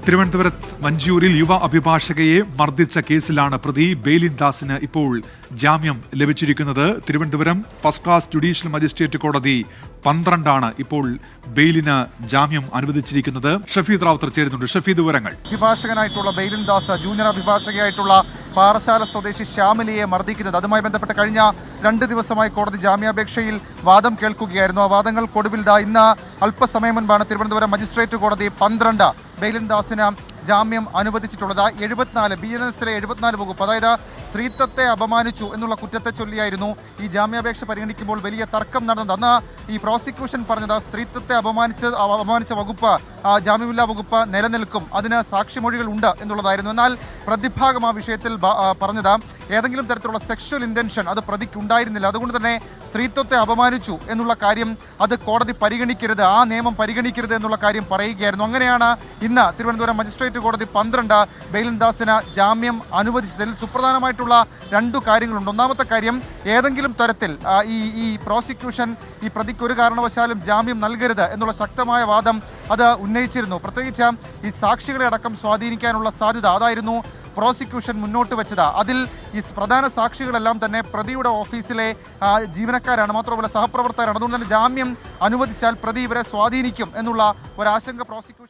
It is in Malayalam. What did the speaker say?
തിരുവനന്തപുരത്ത് മഞ്ചൂരിൽ യുവ അഭിഭാഷകയെ മർദ്ദിച്ച കേസിലാണ് പ്രതി ബെയിലിൻ ദാസിന് ഇപ്പോൾ ജാമ്യം ലഭിച്ചിരിക്കുന്നത്. Thiruvananthapuram first class judicial magistrate കോടതി 12 ഇപ്പോൾ ബെയിലിന് ജാമ്യം അനുവദിച്ചിരിക്കുന്നത്. ഷഫീദ് റാവുത്തർ ചേരുന്നുണ്ട്. ഷഫീദ്, വിവരങ്ങൾ. അഭിഭാഷകനായിട്ടുള്ള ബെയിലിൻ ദാസ് ജൂനിയർ അഭിഭാഷകയായിട്ടുള്ള പാറശാല സ്വദേശി ശ്യാമിലിയെ മർദ്ദിക്കുന്നത്, അതുമായി ബന്ധപ്പെട്ട് കഴിഞ്ഞ 2 ദിവസമായി കോടതി ജാമ്യാപേക്ഷയിൽ വാദം കേൾക്കുകയായിരുന്നു. ആ വാദങ്ങൾക്കൊടുവിൽ ഇന്ന് അല്പസമയം മുൻപാണ് തിരുവനന്തപുരം മജിസ്ട്രേറ്റ് കോടതി 12 ബെയിലിൻ ദാസിന് ജാമ്യം അനുവദിച്ചിട്ടുള്ളത്. 74 BNSലെ 74 വകുപ്പ്, അതായത് സ്ത്രീത്വത്തെ അപമാനിച്ചു എന്നുള്ള കുറ്റത്തെ ചൊല്ലിയായിരുന്നു ഈ ജാമ്യാപേക്ഷ പരിഗണിക്കുമ്പോൾ വലിയ തർക്കം നടന്നത്. അന്ന് ഈ പ്രോസിക്യൂഷൻ പറഞ്ഞത് സ്ത്രീത്വത്തെ അപമാനിച്ച വകുപ്പ്, ജാമ്യമില്ലാ വകുപ്പ് നിലനിൽക്കും, അതിന് സാക്ഷിമൊഴികൾ ഉണ്ട് എന്നുള്ളതായിരുന്നു. എന്നാൽ പ്രതിഭാഗം ആ വിഷയത്തിൽ പറഞ്ഞത് ഏതെങ്കിലും തരത്തിലുള്ള സെക്ഷൽ ഇൻറ്റൻഷൻ അത് പ്രതിക്ക് ഉണ്ടായിരുന്നില്ല. അതുകൊണ്ട് തന്നെ സ്ത്രീത്വത്തെ അപമാനിച്ചു എന്നുള്ള കാര്യം അത് കോടതി പരിഗണിക്കരുത്, ആ നിയമം പരിഗണിക്കരുത് എന്നുള്ള കാര്യം പറയുകയായിരുന്നു. അങ്ങനെയാണ് ഇന്ന് തിരുവനന്തപുരം മജിസ്ട്രേറ്റ് കോടതി 12 ബെയിലിൻ ദാസിന് ജാമ്യം അനുവദിച്ചതിൽ സുപ്രധാനമായിട്ടുള്ള 2 കാര്യങ്ങളുണ്ട്. ഒന്നാമത്തെ കാര്യം, ഏതെങ്കിലും തരത്തിൽ ഈ പ്രോസിക്യൂഷൻ ഈ പ്രതിക്ക് ഒരു കാരണവശാലും ജാമ്യം നൽകരുത് എന്നുള്ള ശക്തമായ വാദം അത് ഉന്നയിച്ചിരുന്നു. പ്രത്യേകിച്ച് ഈ സാക്ഷികളെ അടക്കം സ്വാധീനിക്കാനുള്ള സാധ്യത, അതായിരുന്നു പ്രോസിക്യൂഷൻ മുന്നോട്ട് വെച്ചത്. അതിൽ ഈ പ്രധാന സാക്ഷികളെല്ലാം തന്നെ പ്രതിയുടെ ഓഫീസിലെ ജീവനക്കാരാണ്, മാത്രമല്ല സഹപ്രവർത്തകരാണ്. അതുകൊണ്ട് തന്നെ ജാമ്യം അനുവദിച്ചാൽ പ്രതി ഇവരെ സ്വാധീനിക്കും എന്നുള്ള ഒരാശങ്ക പ്രോസിക്യൂഷൻ